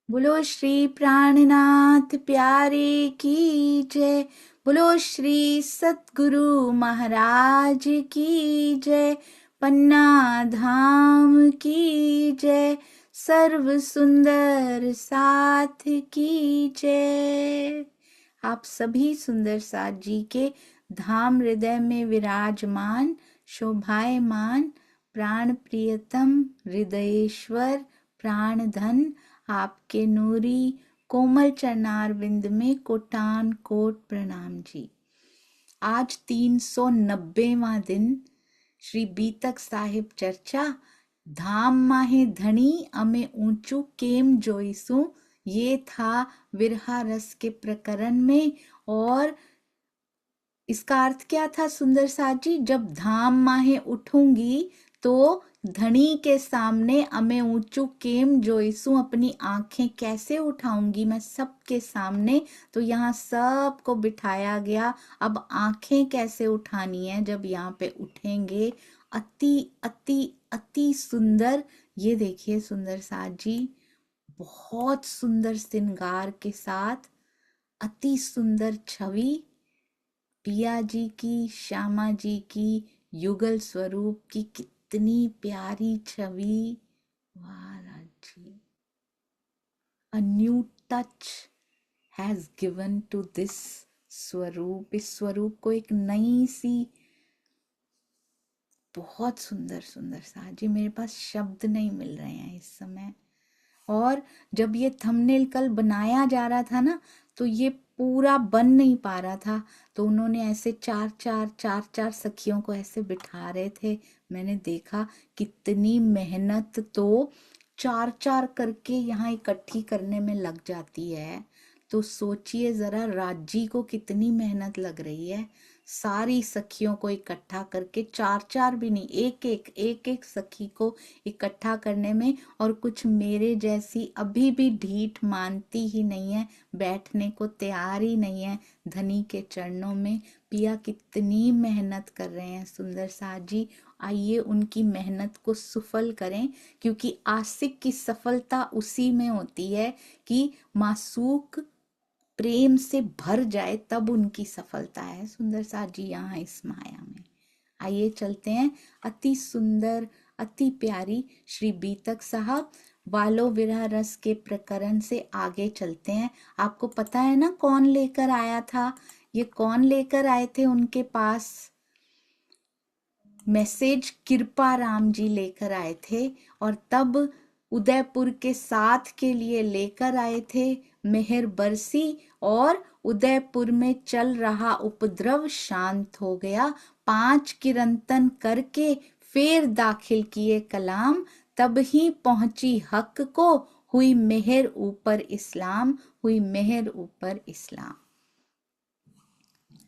बोलो श्री प्राणनाथ प्यारे की जय। बोलो श्री सतगुरु महाराज की जय। पन्ना धाम की जय। सर्व सुंदर साथ की जय। आप सभी सुंदर साथ जी के धाम हृदय में विराजमान शोभायमान प्राण प्रियतम हृदयेश्वर प्राणधन आपके नूरी कोमल चरणार बिंद में कोटान कोट प्रणाम जी। आज 390वां दिन श्री बीतक साहिब चर्चा धाम माहे धनी अमे ऊंचू केम जोईसु, ये था विरहा रस के प्रकरण में। और इसका अर्थ क्या था सुंदर साथ जी? जब धाम माहे उठूंगी तो धनी के सामने अमे ऊंचू केम जोईसू, अपनी आंखें कैसे उठाऊंगी मैं सबके सामने। तो यहाँ सबको बिठाया गया। अब आंखें कैसे उठानी है जब यहाँ पे उठेंगे? अति अति अति सुंदर। ये देखिए सुंदर साथ जी, बहुत सुंदर श्रृंगार के साथ अति सुंदर छवि पिया जी की, श्यामा जी की युगल स्वरूप की कितनी प्यारी छवि। वाह Raj ji, a new touch has given to this स्वरूप। इस स्वरूप को एक नई सी, बहुत सुंदर सुंदर सा जी, मेरे पास शब्द नहीं मिल रहे हैं इस समय। और जब ये थंबनेल कल बनाया जा रहा था ना, तो ये पूरा बन नहीं पा रहा था। तो उन्होंने ऐसे चार चार सखियों को ऐसे बिठा रहे थे। मैंने देखा कितनी मेहनत तो चार चार करके यहाँ इकट्ठी करने में लग जाती है। तो सोचिए जरा राजी को कितनी मेहनत लग रही है सारी सखियों को इकट्ठा करके, चार चार भी नहीं, एक एक सखी को इकट्ठा करने में। और कुछ मेरे जैसी अभी भी ढीठ मानती ही नहीं है, बैठने को तैयार ही नहीं है धनी के चरणों में। पिया कितनी मेहनत कर रहे हैं सुंदर साथ जी। आइए उनकी मेहनत को सफल करें, क्योंकि आशिक की सफलता उसी में होती है कि मासूक प्रेम से भर जाए, तब उनकी सफलता है सुंदर साथ जी यहाँ इस माया में। आइए चलते हैं अति सुंदर अति प्यारी श्री बीतक साहब वालो विरह रस के प्रकरण से आगे चलते हैं। आपको पता है ना कौन लेकर आया था? ये कौन लेकर आए थे उनके पास मैसेज? कृपा राम जी लेकर आए थे। और तब उदयपुर के साथ के लिए लेकर आए थे मेहर बरसी, और उदयपुर में चल रहा उपद्रव शांत हो गया। 5 किरंतन करके फिर दाखिल किए कलाम, तब ही पहुंची हक को, हुई मेहर ऊपर इस्लाम, हुई मेहर ऊपर इस्लाम।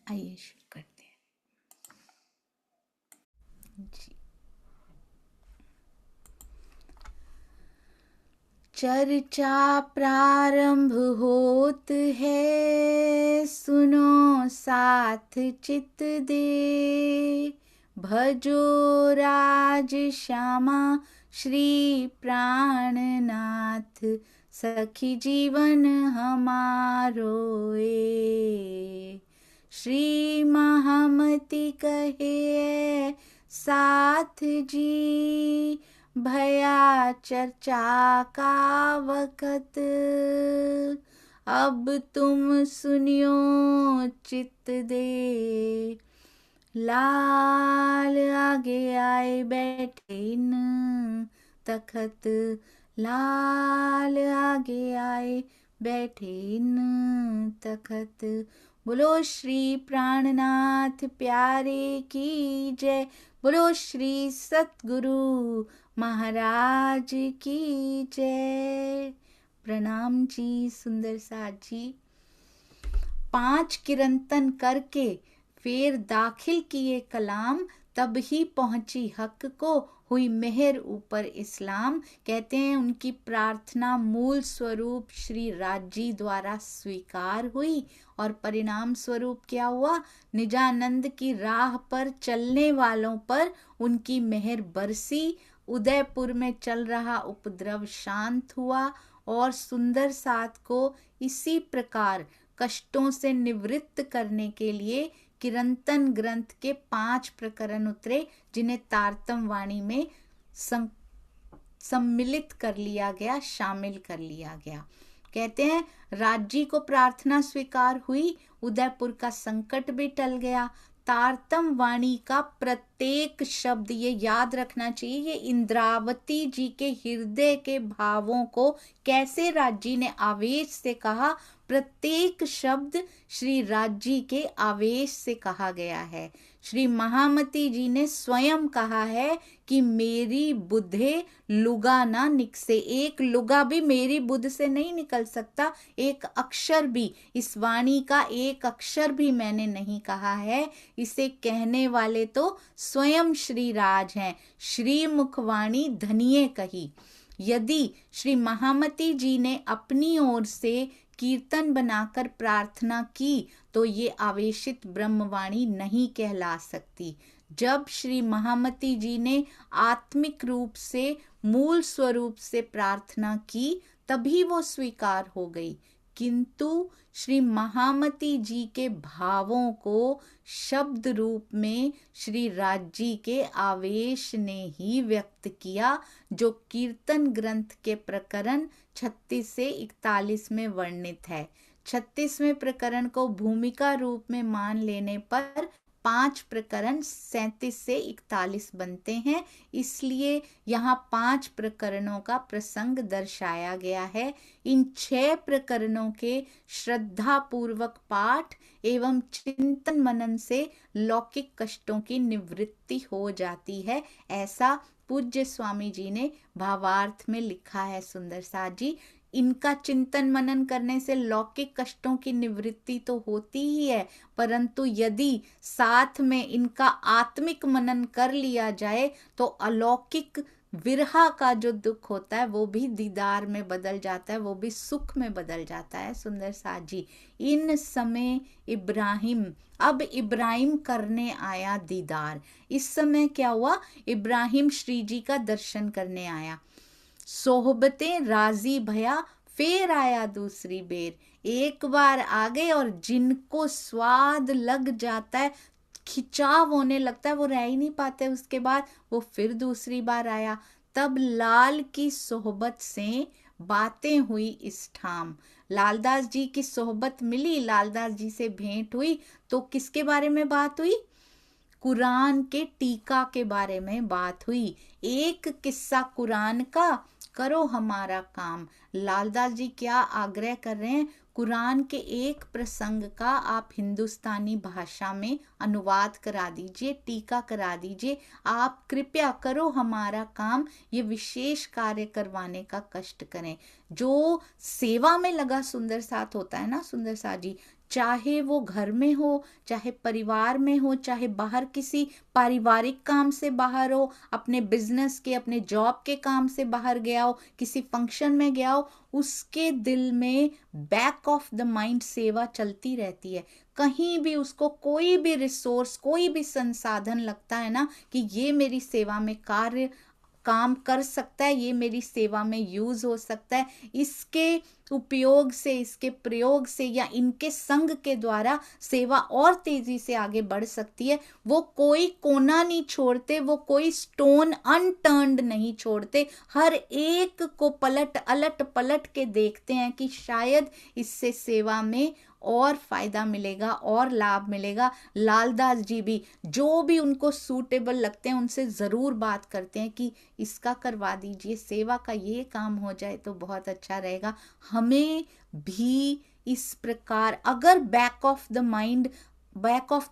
आइए शुरू करते हैं जी। चर्चा प्रारंभ होत है, सुनो साथ चित दे। भजो राज श्यामा श्री प्राणनाथ, सखी जीवन हमारो ए। श्री महामति कहे साथ जी, भया चर्चा का वक़्त। अब तुम सुनियो चित दे। लाल आगे आए बैठे न तखत, लाल आगे आए बैठे न तखत। बोलो श्री प्राणनाथ प्यारे की जय। बोलो श्री सतगुरु महाराज की जय। प्रणाम जी सुंदर साथ जी। 5 किरंतन करके फिर दाखिल किए कलाम, तब ही पहुंची हक को, हुई मेहर ऊपर इस्लाम। कहते हैं उनकी प्रार्थना मूल स्वरूप श्री राजी द्वारा स्वीकार हुई, और परिणाम स्वरूप क्या हुआ? निजानंद की राह पर चलने वालों पर उनकी मेहर बरसी, उदयपुर में चल रहा उपद्रव शांत हुआ और सुंदर साथ को इसी प्रकार कष्टों से निवृत्त करने के लिए किरंतन ग्रंथ के 5 प्रकरण उतरे, जिन्हें तारतम वाणी में सम्मिलित कर लिया गया, शामिल कर लिया गया। कहते हैं राज्य को प्रार्थना स्वीकार हुई, उदयपुर का संकट भी टल गया। तारतम वाणी का प्रत्येक शब्द, ये याद रखना चाहिए, ये इंद्रावती जी के हृदय के भावों को कैसे राज्य ने आवेश से कहा, प्रत्येक शब्द श्री राज्य के आवेश से कहा गया है। श्री महामती जी ने स्वयं कहा है कि मेरी बुद्धे लुगा ना निकसे, एक लुगा भी मेरी बुद्ध से नहीं निकल सकता, एक अक्षर भी, इस वाणी का एक अक्षर भी मैंने नहीं कहा है। इसे कहने वाले तो स्वयं श्री राज हैं। श्री मुखवाणी धनिये कही। यदि श्री महामती जी ने अपनी ओर से कीर्तन बनाकर प्रार्थना की तो ये आवेशित ब्रह्मवाणी नहीं कहला सकती। जब श्री महामती जी ने आत्मिक रूप से, मूल स्वरूप से प्रार्थना की तभी वो स्वीकार हो गई, किंतु श्री महामती जी के भावों को शब्द रूप में श्री राज्य के आवेश ने ही व्यक्त किया, जो कीर्तन ग्रंथ के प्रकरण 36 से 41 में वर्णित है। 36वें प्रकरण को भूमिका रूप में मान लेने पर 5 प्रकरण 37 से 41 बनते हैं, इसलिए यहाँ 5 प्रकरणों का प्रसंग दर्शाया गया है। इन 6 प्रकरणों के श्रद्धा पूर्वक पाठ एवं चिंतन मनन से लौकिक कष्टों की निवृत्ति हो जाती है, ऐसा पूज्य स्वामी जी ने भावार्थ में लिखा है। सुंदर साथ जी, इनका चिंतन मनन करने से लौकिक कष्टों की निवृत्ति तो होती ही है, परंतु यदि साथ में इनका आत्मिक मनन कर लिया जाए तो अलौकिक विरहा का जो दुख होता है वो भी दीदार में बदल जाता है, वो भी सुख में बदल जाता है। सुंदर साथ जी, इन समय अब इब्राहिम करने आया दीदार। इस समय क्या हुआ, इब्राहिम श्री जी का दर्शन करने आया, सोहबतें राजी भया, फिर आया दूसरी बेर। एक बार आ गए और जिनको स्वाद लग जाता है, खिंचाव होने लगता है, वो रह ही नहीं पाते, उसके बाद वो फिर दूसरी बार आया। तब लाल की सोहबत से बातें हुई इस ठाम। लालदास जी की सोहबत मिली, लालदास जी से भेंट हुई, तो किसके बारे में बात हुई, कुरान के टीका के बारे में बात हुई। एक किस्सा कुरान का, करो हमारा काम। लालदास जी क्या आग्रह कर रहे हैं, कुरान के एक प्रसंग का आप हिंदुस्तानी भाषा में अनुवाद करा दीजिए, टीका करा दीजिए, आप कृपया करो हमारा काम, ये विशेष कार्य करवाने का कष्ट करें। जो सेवा में लगा सुंदर साथ होता है ना सुंदर साथ जी, चाहे वो घर में हो, चाहे परिवार में हो, चाहे बाहर किसी पारिवारिक काम से बाहर हो, अपने बिजनेस के, अपने जॉब के काम से बाहर गया हो, किसी फंक्शन में गया हो, उसके दिल में बैक ऑफ द माइंड सेवा चलती रहती है। कहीं भी उसको कोई भी रिसोर्स, कोई भी संसाधन लगता है ना कि ये मेरी सेवा में काम कर सकता है, ये मेरी सेवा में यूज हो सकता है, इसके उपयोग से, इसके प्रयोग से या इनके संग के द्वारा सेवा और तेजी से आगे बढ़ सकती है, वो कोई कोना नहीं छोड़ते, वो कोई स्टोन अनटर्न्ड नहीं छोड़ते, हर एक को अलट पलट के देखते हैं कि शायद इससे सेवा में और फायदा मिलेगा और लाभ मिलेगा। लालदास जी भी जो भी उनको सूटेबल लगते हैं उनसे जरूर बात करते हैं कि इसका करवा दीजिए, सेवा का ये काम हो जाए तो बहुत अच्छा रहेगा। हमें भी इस प्रकार, अगर बैक ऑफ द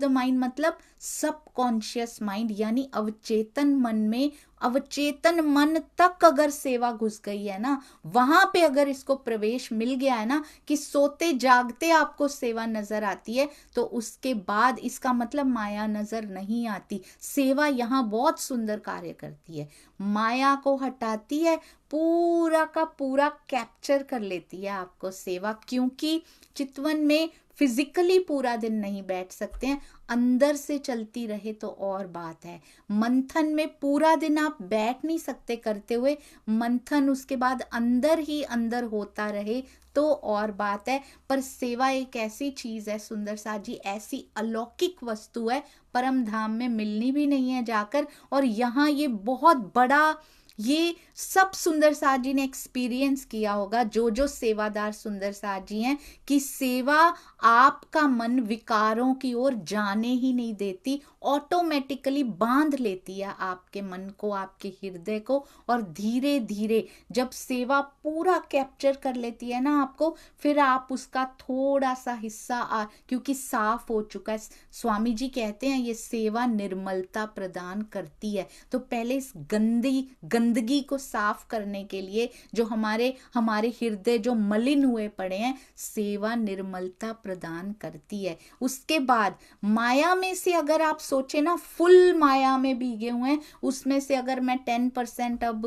माइंड मतलब सबकॉन्शियस माइंड, यानी अवचेतन मन में, अवचेतन मन तक अगर सेवा घुस गई है ना, वहां पे अगर इसको प्रवेश मिल गया है ना कि सोते जागते आपको सेवा नजर आती है, तो उसके बाद इसका मतलब माया नजर नहीं आती। सेवा यहाँ बहुत सुंदर कार्य करती है, माया को हटाती है, पूरा का पूरा कैप्चर कर लेती है आपको सेवा, क्योंकि चितवन में फिजिकली पूरा दिन नहीं बैठ सकते हैं, अंदर से चलती रहे तो और बात है। मंथन में पूरा दिन आप बैठ नहीं सकते करते हुए, मंथन उसके बाद अंदर ही अंदर होता रहे तो और बात है। पर सेवा एक ऐसी चीज है सुंदर सा जी, ऐसी अलौकिक वस्तु है, परम धाम में मिलनी भी नहीं है जाकर। और यहाँ ये बहुत बड़ा, ये सब सुंदर साथ जी ने एक्सपीरियंस किया होगा, जो सेवादार सुंदर साथ जी हैं, कि सेवा आपका मन विकारों की ओर जाने ही नहीं देती, ऑटोमेटिकली बांध लेती है आपके मन को, आपके हृदय को। और धीरे धीरे जब सेवा पूरा कैप्चर कर लेती है ना आपको, फिर आप उसका थोड़ा सा हिस्सा क्योंकि साफ हो चुका है। स्वामी जी कहते हैं ये सेवा निर्मलता प्रदान करती है। तो पहले इस गंदगी को साफ करने के लिए, जो हमारे हृदय जो मलिन हुए पड़े हैं, सेवा निर्मलता प्रदान करती है। उसके बाद माया में से अगर आप सोचे ना, फुल माया में भीगे हुए हैं, उसमें से अगर मैं 10% अब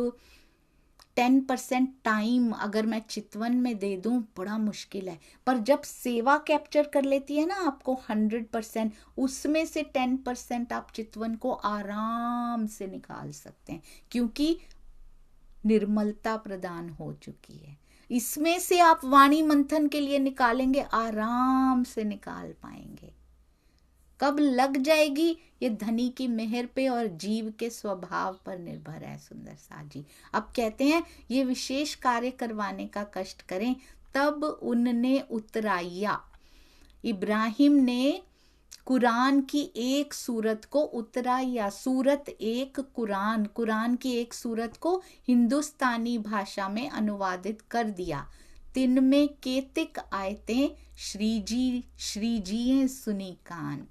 10% टाइम अगर मैं चितवन में दे दूं, बड़ा मुश्किल है। पर जब सेवा कैप्चर कर लेती है ना आपको 100%, उसमें से 10% आप चितवन को आराम से निकाल सकते हैं, क्योंकि निर्मलता प्रदान हो चुकी है। इसमें से आप वाणी मंथन के लिए निकालेंगे, आराम से निकाल पाएंगे। कब लग जाएगी, ये धनी की मेहर पे और जीव के स्वभाव पर निर्भर है सुंदर साथ जी। अब कहते हैं ये विशेष कार्य करवाने का कष्ट करें। तब उनने उतराया, इब्राहिम ने कुरान की एक सूरत को उतराया। सूरत एक कुरान की एक सूरत को हिंदुस्तानी भाषा में अनुवादित कर दिया। तिन में केतिक आयतें श्री जी सुनी कान।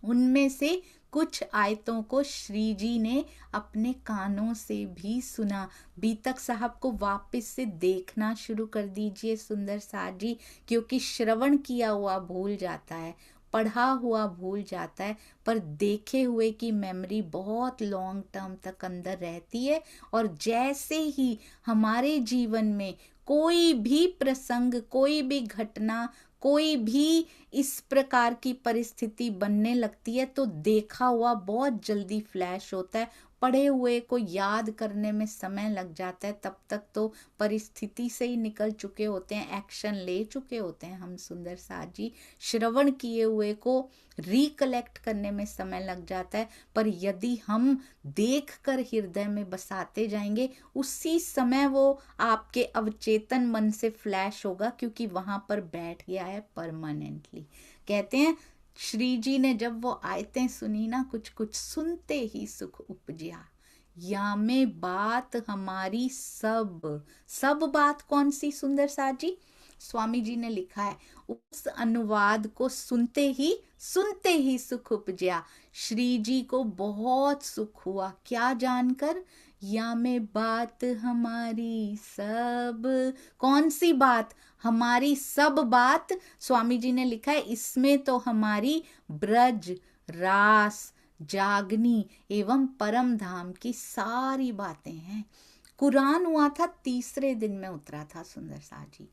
उनमें से कुछ आयतों को श्री जी ने अपने कानों से भी सुना। बीतक साहब को वापस से देखना शुरू कर दीजिए सुंदर साथ जी, क्योंकि श्रवण किया हुआ भूल जाता है, पढ़ा हुआ भूल जाता है, पर देखे हुए की मेमोरी बहुत लॉन्ग टर्म तक अंदर रहती है। और जैसे ही हमारे जीवन में कोई भी प्रसंग, कोई भी घटना, कोई भी इस प्रकार की परिस्थिति बनने लगती है, तो देखा हुआ बहुत जल्दी फ्लैश होता है, पढ़े हुए को याद करने में समय लग जाता है। तब तक तो परिस्थिति से ही निकल चुके होते हैं, एक्शन ले चुके होते हैं हम सुंदर साथ जी। श्रवण किए हुए को रिकलेक्ट करने में समय लग जाता है, पर यदि हम देख कर हृदय में बसाते जाएंगे, उसी समय वो आपके अवचेतन मन से फ्लैश होगा, क्योंकि वहां पर बैठ गया है परमानेंटली। कहते हैं श्री जी ने जब वो आयतें सुनी ना, कुछ कुछ सुनते ही सुख उपजिया। या में बात हमारी सब बात कौन सी सुंदर साथ जी? स्वामी जी ने लिखा है, उस अनुवाद को सुनते ही सुख उपजिया। श्री जी को बहुत सुख हुआ, क्या जानकर? या में बात हमारी सब, कौन सी बात? हमारी सब बात। स्वामी जी ने लिखा है, इसमें तो हमारी ब्रज, रास, जागनी एवं परम धाम की सारी बातें हैं। कुरान हुआ था तीसरे दिन में उतरा था सुंदर साथ जी।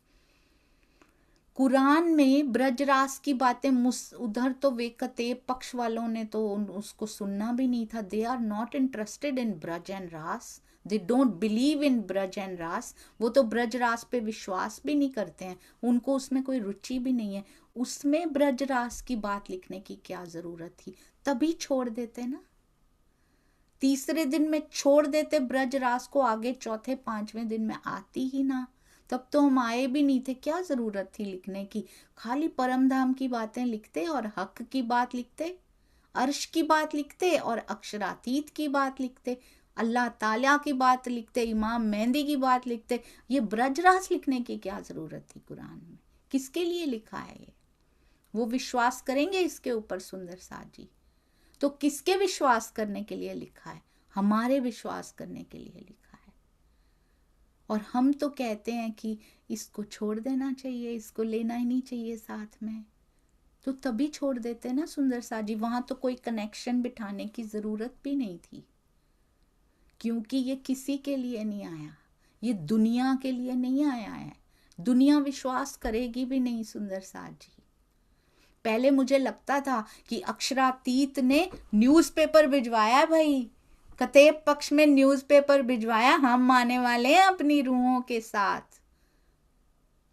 कुरान में ब्रजरास की बातें उधर तो वेकते पक्ष वालों ने तो उसको सुनना भी नहीं था। They are not interested in Braj and Raas, they don't believe in Braj and Raas. वो तो ब्रज रास पे विश्वास भी नहीं करते हैं, उनको उसमें कोई रुचि भी नहीं है। उसमें ब्रज रास की बात लिखने की क्या जरूरत थी? तभी छोड़ देते ना, तीसरे दिन में छोड़ देते ब्रज रास को, आगे चौथे पांचवें दिन में आती ही ना। तब तो हम आए भी नहीं थे, क्या जरूरत थी लिखने की? खाली परम धाम की बातें लिखते और हक की बात लिखते, अर्श की बात लिखते और अक्षरातीत की बात लिखते, अल्लाह ताला की बात लिखते, इमाम मेहंदी की बात लिखते। ये ब्रजरास लिखने की क्या जरूरत थी कुरान में? किसके लिए लिखा है ये? वो विश्वास करेंगे इसके ऊपर सुंदर साथ जी? तो किसके विश्वास करने के लिए लिखा है? हमारे विश्वास करने के लिए लिखा है। और हम तो कहते हैं कि इसको छोड़ देना चाहिए, इसको लेना ही नहीं चाहिए साथ में, तो तभी छोड़ देते ना सुंदर साथ जी। वहां तो कोई कनेक्शन बिठाने की जरूरत भी नहीं थी, क्योंकि ये किसी के लिए नहीं आया, ये दुनिया के लिए नहीं आया है। दुनिया विश्वास करेगी भी नहीं सुंदर साथ जी। पहले मुझे लगता था कि अक्षरातीत ने न्यूज़पेपर भिजवाया भाई, कतेब पक्ष में न्यूज़पेपर भिजवाया, हम आने वाले हैं अपनी रूहों के साथ।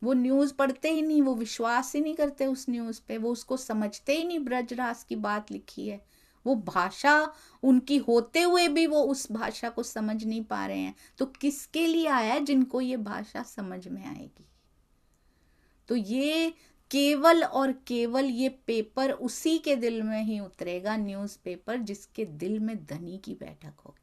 वो न्यूज़ पढ़ते ही नहीं, वो विश्वास ही नहीं करते उस न्यूज़ पे, वो उसको समझते ही नहीं। ब्रजरास की बात लिखी है, वो भाषा उनकी होते हुए भी वो उस भाषा को समझ नहीं पा रहे हैं। तो किसके लिए आया है? जिनको ये भाषा समझ में आएगी। तो ये केवल और केवल ये पेपर उसी के दिल में ही उतरेगा, न्यूज़पेपर, जिसके दिल में धनी की बैठक होगी।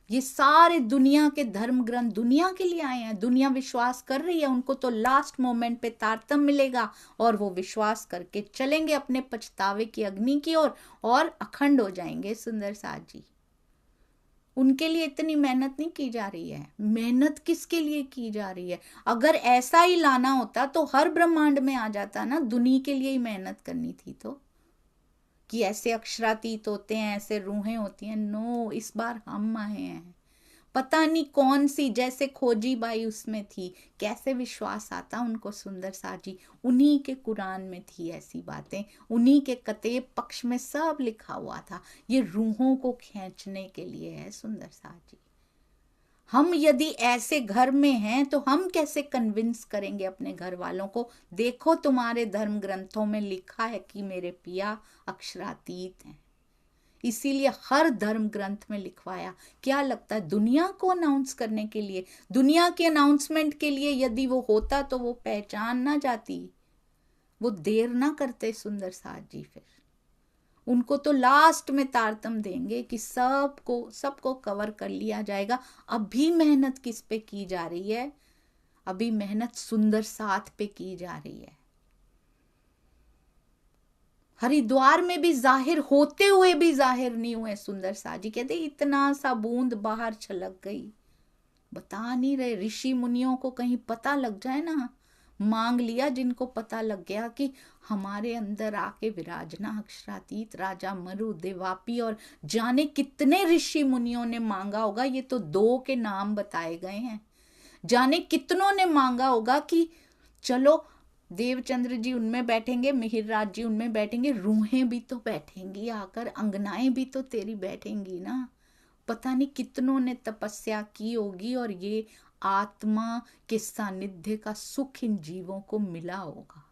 ये सारे दुनिया के धर्म ग्रंथ दुनिया के लिए आए हैं, दुनिया विश्वास कर रही है, उनको तो लास्ट मोमेंट पे तारतम्य मिलेगा और वो विश्वास करके चलेंगे अपने पछतावे की अग्नि की ओर और अखंड हो जाएंगे सुंदर साथ जी। उनके लिए इतनी मेहनत नहीं की जा रही है। मेहनत किसके लिए की जा रही है? अगर ऐसा ही लाना होता तो हर ब्रह्मांड में आ जाता ना, दुनिया के लिए ही मेहनत करनी थी तो, कि ऐसे अक्षरातीत होते हैं, ऐसे रूहें होती हैं। नो, इस बार हम आए हैं। पता नहीं कौन सी, जैसे खोजी बाई उसमें थी, कैसे विश्वास आता उनको सुंदर साथ जी। उन्हीं के कुरान में थी ऐसी बातें, उन्हीं के कतेब पक्ष में सब लिखा हुआ था। ये रूहों को खींचने के लिए है सुंदर साथ जी। हम यदि ऐसे घर में हैं तो हम कैसे कन्विंस करेंगे अपने घर वालों को? देखो तुम्हारे धर्म ग्रंथों में लिखा है कि मेरे पिया अक्षरातीत हैं। इसीलिए हर धर्म ग्रंथ में लिखवाया। क्या लगता है दुनिया को अनाउंस करने के लिए? दुनिया के अनाउंसमेंट के लिए यदि वो होता तो वो पहचान ना जाती, वो देर ना करते सुंदर साथ जी। फिर उनको तो लास्ट में तारतम देंगे कि सबको कवर कर लिया जाएगा। अभी मेहनत किस पे की जा रही है? अभी मेहनत सुंदर साथ पे की जा रही है। हरिद्वार में भी जाहिर होते हुए भी जाहिर नहीं हुए सुंदर साथ जी। कहते इतना सा बूंद बाहर छलक गई, बता नहीं रहे। ऋषि मुनियों को कहीं पता लग जाए ना, मांग लिया जिनको पता लग गया कि हमारे अंदर आके विराजना अक्षरातीत राजा मरु देवापी, और जाने कितने ऋषि मुनियों ने मांगा होगा। ये तो 2 के नाम बताए गए हैं, जाने कितनों ने मांगा होगा कि चलो देवचंद्र जी उनमें बैठेंगे, मिहिरराज जी उनमें बैठेंगे, रूहें भी तो बैठेंगी आकर, अंगनाएं भी तो तेरी बैठेंगी ना। पता नहीं कितनों ने तपस्या की होगी और ये आत्मा के सानिध्य का सुख इन जीवों को मिला होगा।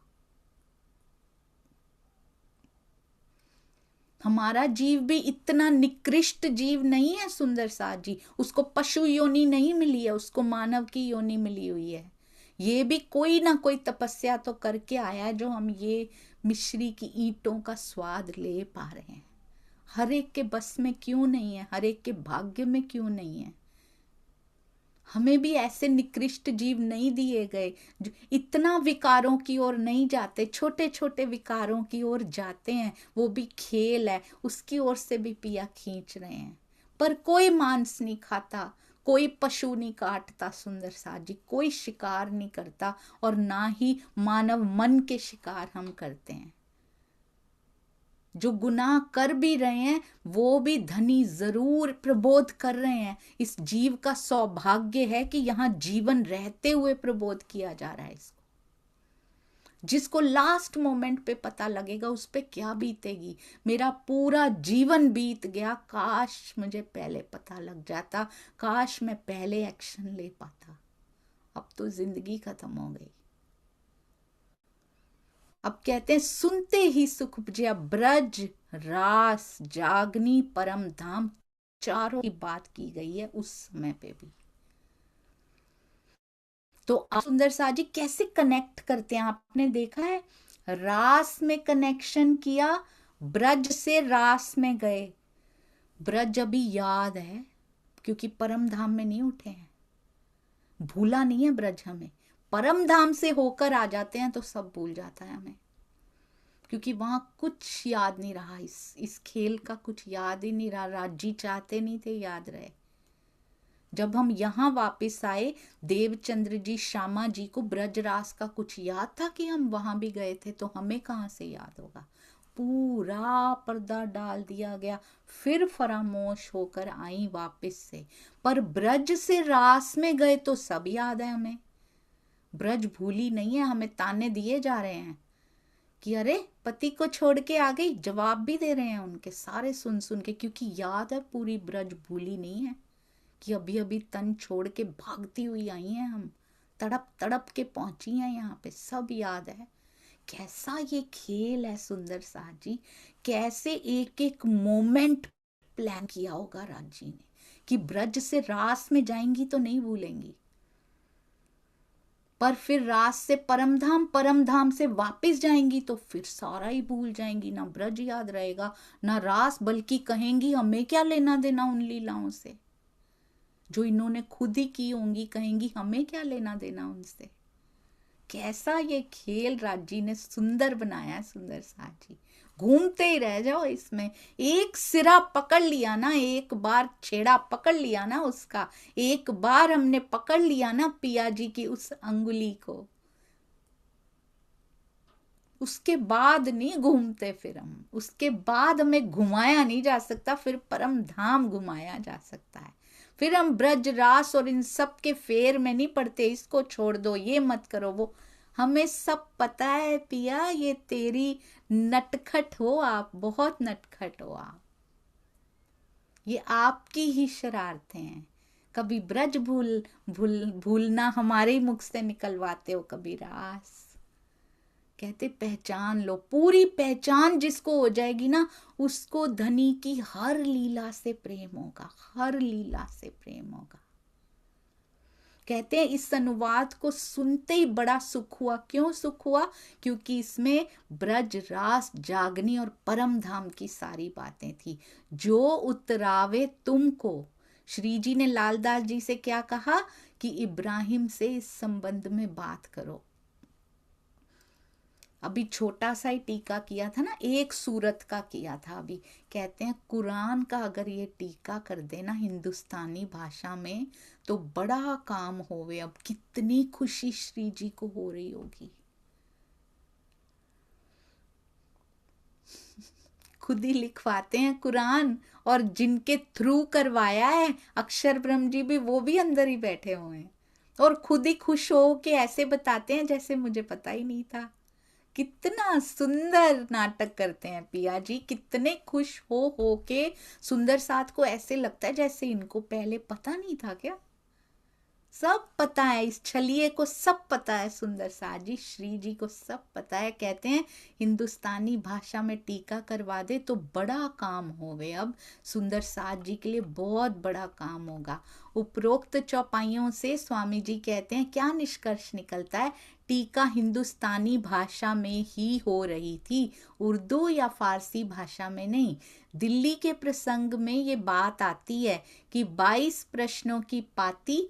हमारा जीव भी इतना निकृष्ट जीव नहीं है सुंदर साथ जी। उसको पशु योनि नहीं मिली है, उसको मानव की योनि मिली हुई है। ये भी कोई ना कोई तपस्या तो करके आया है, जो हम ये मिश्री की ईंटों का स्वाद ले पा रहे हैं। हर एक के बस में क्यों नहीं है? हर एक के भाग्य में क्यों नहीं है? हमें भी ऐसे निकृष्ट जीव नहीं दिए गए जो इतना विकारों की ओर नहीं जाते, छोटे छोटे विकारों की ओर जाते हैं। वो भी खेल है, उसकी ओर से भी पिया खींच रहे हैं। पर कोई मांस नहीं खाता, कोई पशु नहीं काटता सुंदर साथ जी, कोई शिकार नहीं करता, और ना ही मानव मन के शिकार हम करते हैं। जो गुनाह कर भी रहे हैं वो भी धनी जरूर प्रबोध कर रहे हैं। इस जीव का सौभाग्य है कि यहाँ जीवन रहते हुए प्रबोध किया जा रहा है इसको। जिसको लास्ट मोमेंट पे पता लगेगा उस पे क्या बीतेगी। मेरा पूरा जीवन बीत गया, काश मुझे पहले पता लग जाता, काश मैं पहले एक्शन ले पाता। अब तो जिंदगी खत्म हो गई। अब कहते हैं सुनते ही सुख उपजया, ब्रज रास जागनी परम धाम, चारों की बात की गई है उस समय पे भी। तो आप सुंदर साथ जी कैसे कनेक्ट करते हैं? आपने देखा है, रास में कनेक्शन किया, ब्रज से रास में गए। ब्रज अभी याद है क्योंकि परम धाम में नहीं उठे हैं, भूला नहीं है ब्रज हमें। परम धाम से होकर आ जाते हैं तो सब भूल जाता है हमें, क्योंकि वहां कुछ याद नहीं रहा। इस खेल का कुछ याद ही नहीं रहा। राजी चाहते नहीं थे याद रहे। जब हम यहाँ वापस आए, देवचंद्र जी श्यामा जी को ब्रजरास का कुछ याद था कि हम वहां भी गए थे, तो हमें कहाँ से याद होगा? पूरा पर्दा डाल दिया गया। फिर फरामोश होकर आई वापस से, पर ब्रज से रास में गए तो सब याद है हमें। ब्रज भूली नहीं है, हमें ताने दिए जा रहे हैं कि अरे पति को छोड़ के आ गई, जवाब भी दे रहे हैं उनके सारे सुन सुन के, क्योंकि याद है पूरी ब्रज भूली नहीं है कि अभी अभी तन छोड़ के भागती हुई आई हैं हम, तड़प तड़प के पहुंची हैं यहाँ पे, सब याद है। कैसा ये खेल है सुंदर साथ जी, कैसे एक एक मोमेंट प्लान किया होगा राज जी ने कि ब्रज से रास में जाएंगी तो नहीं भूलेंगी, पर फिर रास से परमधाम, परमधाम से वापस जाएंगी तो फिर सारा ही भूल जाएंगी, ना ब्रज याद रहेगा ना रास, बल्कि कहेंगी हमें क्या लेना देना उन लीलाओं से जो इन्होंने खुद ही की होंगी, कहेंगी हमें क्या लेना देना उनसे। कैसा ये खेल राज जी ने सुंदर बनाया, सुंदर साथ जी, घूमते ही रह जाओ इसमें। एक सिरा पकड़ लिया ना, एक बार छेड़ा पकड़ लिया ना उसका, एक बार हमने पकड़ लिया ना पिया जी की उस अंगुली को, उसके बाद नहीं घूमते फिर हम, उसके बाद हमें घुमाया नहीं जा सकता, फिर परम धाम घुमाया जा सकता है। फिर हम ब्रज रास और इन सब के फेर में नहीं पड़ते, इसको छोड़ दो, ये मत करो, वो हमें सब पता है पिया, ये तेरी नटखट हो आप, बहुत नटखट हो आप, ये आपकी ही शरारतें हैं। कभी ब्रज भूलना हमारे ही मुख से निकलवाते हो, कभी रास। कहते पहचान लो, पूरी पहचान जिसको हो जाएगी ना, उसको धनी की हर लीला से प्रेम होगा, हर लीला से प्रेम होगा। कहते हैं इस अनुवाद को सुनते ही बड़ा सुख हुआ। क्यों सुख हुआ? क्योंकि इसमें ब्रज रास जागनी और परम धाम की सारी बातें थी। जो उतरावे तुमको, श्री जी ने लालदास जी से क्या कहा कि इब्राहिम से इस संबंध में बात करो। अभी छोटा सा ही टीका किया था ना, एक सूरत का किया था। अभी कहते हैं कुरान का अगर ये टीका कर देना हिंदुस्तानी भाषा में तो बड़ा काम होवे। अब कितनी खुशी श्री जी को हो रही होगी। खुद ही लिखवाते हैं कुरान, और जिनके थ्रू करवाया है अक्षर ब्रह्म जी भी, वो भी अंदर ही बैठे हुए हैं और खुद ही खुश हो के ऐसे बताते हैं जैसे मुझे पता ही नहीं था। कितना सुंदर नाटक करते हैं पिया जी, कितने खुश हो के सुंदर साथ को ऐसे लगता है जैसे इनको पहले पता नहीं था क्या। सब पता है, इस छलिए को सब पता है, सुंदर साथ जी, श्री जी को सब पता है। कहते हैं हिंदुस्तानी भाषा में टीका करवा दे तो बड़ा काम होवे। अब सुंदर साथ जी के लिए बहुत बड़ा काम होगा। उपरोक्त चौपाइयों से स्वामी जी कहते हैं क्या निष्कर्ष निकलता है? टीका हिंदुस्तानी भाषा में ही हो रही थी, उर्दू या फारसी भाषा में नहीं। दिल्ली के प्रसंग में ये बात आती है कि 22 प्रश्नों की पाती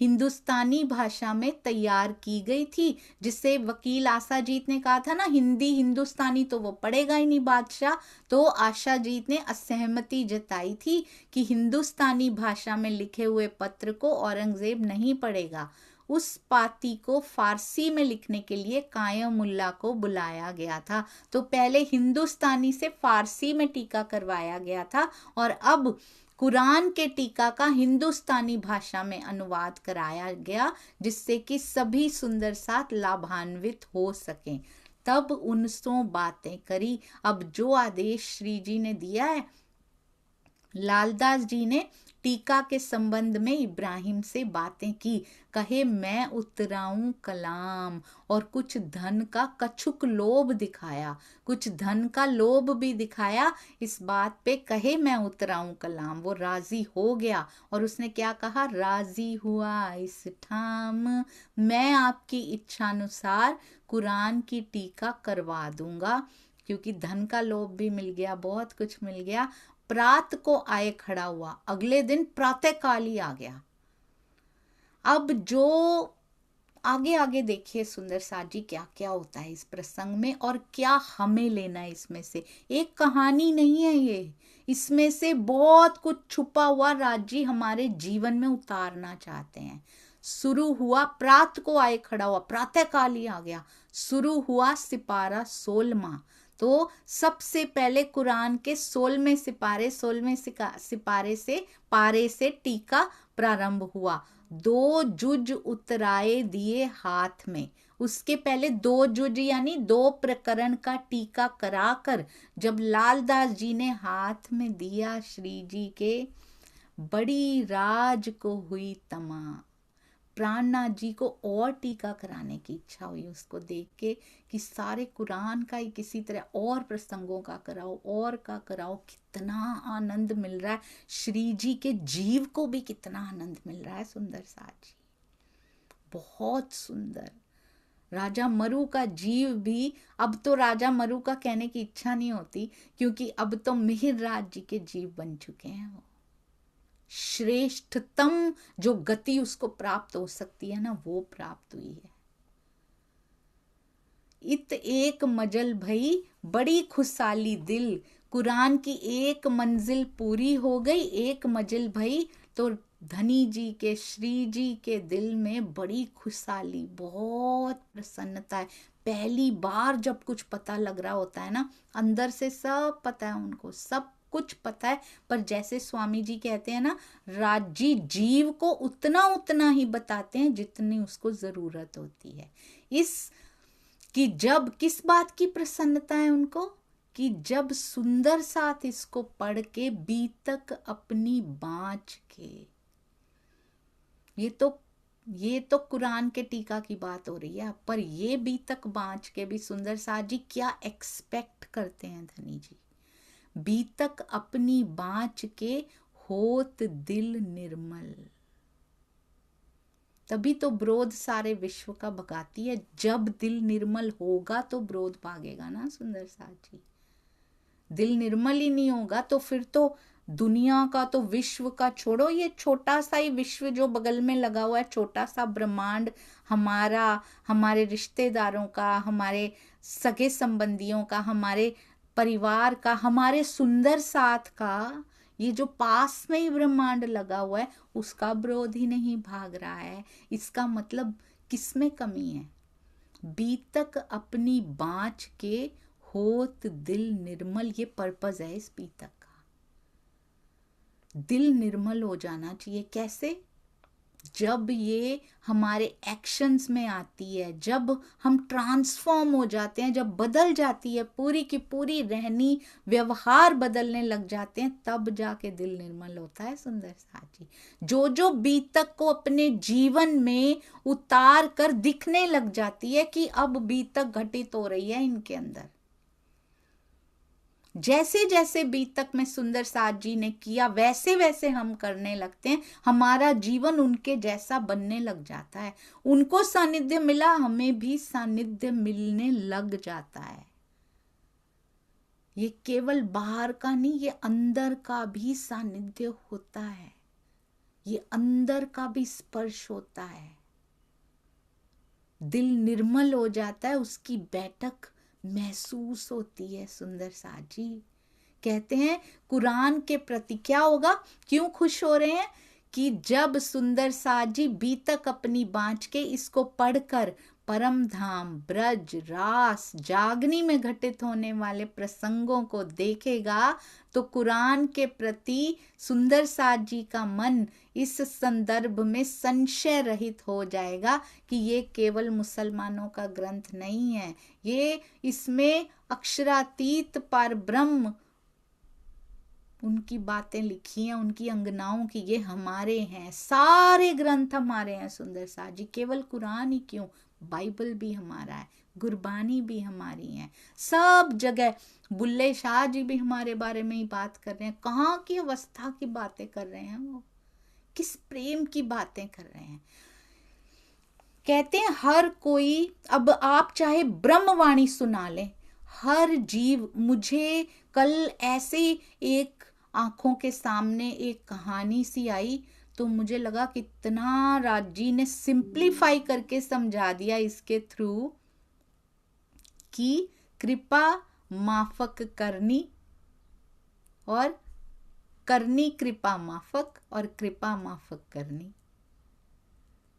हिंदुस्तानी भाषा में तैयार की गई थी, जिसे वकील आशाजीत ने कहा था ना हिंदी हिंदुस्तानी तो वो पढ़ेगा ही नहीं बादशाह, तो आशाजीत ने असहमति जताई थी कि हिंदुस्तानी भाषा में लिखे हुए पत्र को औरंगजेब नहीं पढ़ेगा। उस पाती को फारसी में लिखने के लिए कायमुल्ला को बुलाया गया था। तो पहले हिंदुस्तानी से फारसी में टीका करवाया गया था और अब कुरान के टीका का हिंदुस्तानी भाषा में अनुवाद कराया गया, जिससे कि सभी सुंदर साथ लाभान्वित हो सकें। तब 1900 बातें करी। अब जो आदेश श्री जी ने दिया है, लालदास जी ने टीका के संबंध में इब्राहिम से बातें की। कहे मैं उतराऊं कलाम, और कुछ धन का कछुक लोभ दिखाया, कुछ धन का लोभ भी दिखाया इस बात पे। कहे मैं उतराऊं कलाम, वो राजी हो गया और उसने क्या कहा? राजी हुआ इस ठाम, मैं आपकी इच्छानुसार कुरान की टीका करवा दूंगा। क्योंकि धन का लोभ भी मिल गया, बहुत कुछ मिल गया। प्रात को आए खड़ा हुआ, अगले दिन प्रातः काल ही आ गया। अब जो आगे आगे देखिए सुंदर साथ जी क्या क्या होता है इस प्रसंग में और क्या हमें लेना है इसमें से। एक कहानी नहीं है ये, इसमें से बहुत कुछ छुपा हुआ राज जी हमारे जीवन में उतारना चाहते हैं। शुरू हुआ, प्रात को आए खड़ा हुआ, प्रातः काल ही आ गया। शुरू हुआ सिपारा 16वां, तो सबसे पहले कुरान के 16वें सिपारे, 16वें सिपारे से पारे से टीका प्रारंभ हुआ। 2 जुज उतराए दिए हाथ में। उसके पहले 2 जुज यानी 2 प्रकरण का टीका कराकर जब लालदास जी ने हाथ में दिया श्री जी के, बड़ी राज को हुई तमा। प्राणनाथ जी को और टीका कराने की इच्छा हुई उसको देख के कि सारे कुरान का ही किसी तरह और प्रसंगों का कराओ, और का कराओ। कितना आनंद मिल रहा है श्री जी के जीव को भी, कितना आनंद मिल रहा है सुंदर साथ जी, बहुत सुंदर। राजा मरु का जीव भी, अब तो राजा मरु का कहने की इच्छा नहीं होती, क्योंकि अब तो मिहिर राज जी के जीव बन चुके हैं। वो श्रेष्ठतम जो गति उसको प्राप्त हो सकती है ना, वो प्राप्त हुई है। इत एक मजल भई बड़ी खुशहाली दिल, कुरान की एक मंजिल पूरी हो गई, एक मजल भई तो धनी जी के, श्री जी के दिल में बड़ी खुशहाली, बहुत प्रसन्नता है। पहली बार जब कुछ पता लग रहा होता है ना, अंदर से सब पता है उनको, सब कुछ पता है, पर जैसे स्वामी जी कहते हैं ना, राजी जीव को उतना उतना ही बताते हैं जितनी उसको जरूरत होती है। इस कि जब किस बात की प्रसन्नता है उनको, कि जब सुंदर साथ इसको पढ़ के बीतक अपनी बाँच के। ये तो कुरान के टीका की बात हो रही है, पर ये बीतक बाँच के भी सुंदर साथ जी क्या एक्सपेक्ट करते हैं धनी जी। बीतक अपनी बाँच के होत दिल निर्मल। तभी तो ब्रोध सारे विश्व का भगाती है। जब दिल निर्मल होगा तो ब्रोध भागेगा ना सुंदर साथ जी। दिल निर्मल ही नहीं होगा तो फिर तो दुनिया का तो, विश्व का छोड़ो, ये छोटा सा ही विश्व जो बगल में लगा हुआ है, छोटा सा ब्रह्मांड हमारा, हमारे रिश्तेदारों का, हमारे सगे संबंधियों का, हमारे परिवार का, हमारे सुंदर साथ का, ये जो पास में ही ब्रह्मांड लगा हुआ है, उसका विरोध ही नहीं भाग रहा है। इसका मतलब किसमें कमी है? बीतक अपनी बाँच के होत दिल निर्मल, ये पर्पस है इस बीतक का। दिल निर्मल हो जाना चाहिए। कैसे? जब ये हमारे एक्शंस में आती है, जब हम ट्रांसफॉर्म हो जाते हैं, जब बदल जाती है पूरी की पूरी रहनी, व्यवहार बदलने लग जाते हैं, तब जाके दिल निर्मल होता है सुंदर साथ जी। जो बीतक को अपने जीवन में उतार कर दिखने लग जाती है कि अब बीतक घटित हो रही है इनके अंदर, जैसे जैसे बीतक में सुंदर साथ जी ने किया वैसे वैसे हम करने लगते हैं, हमारा जीवन उनके जैसा बनने लग जाता है। उनको सानिध्य मिला, हमें भी सानिध्य मिलने लग जाता है। ये केवल बाहर का नहीं, ये अंदर का भी सानिध्य होता है, ये अंदर का भी स्पर्श होता है। दिल निर्मल हो जाता है, उसकी बैठक महसूस होती है सुंदर साथ जी। कहते हैं कुरान के प्रति क्या होगा, क्यों खुश हो रहे हैं कि जब सुंदर साथ जी बीतक अपनी बाँच के इसको पढ़कर परम धाम, ब्रज, रास, जागनी में घटित होने वाले प्रसंगों को देखेगा तो कुरान के प्रति सुंदर साथ जी का मन इस संदर्भ में संशय रहित हो जाएगा कि ये केवल मुसलमानों का ग्रंथ नहीं है, ये इसमें अक्षरातीत पर ब्रह्म उनकी बातें लिखी हैं, उनकी अंगनाओं की, ये हमारे हैं, सारे ग्रंथ हमारे हैं सुंदर साथ जी। केवल कुरान ही क्यों, बाइबल भी हमारा है, गुरबानी भी हमारी है, सब जगह बुल्ले शाह जी भी हमारे बारे में ही बात कर रहे हैं। कहाँ की अवस्था की बातें कर रहे हैं वो, किस प्रेम की बातें कर रहे हैं। कहते हैं हर कोई, अब आप चाहे ब्रह्मवाणी सुना लें, हर जीव, मुझे कल ऐसे एक आंखों के सामने एक कहानी सी आई तो मुझे लगा कितना राजी ने सिंप्लीफाई करके समझा दिया इसके थ्रू कि कृपा माफक करनी और करनी कृपा माफक और कृपा माफक करनी।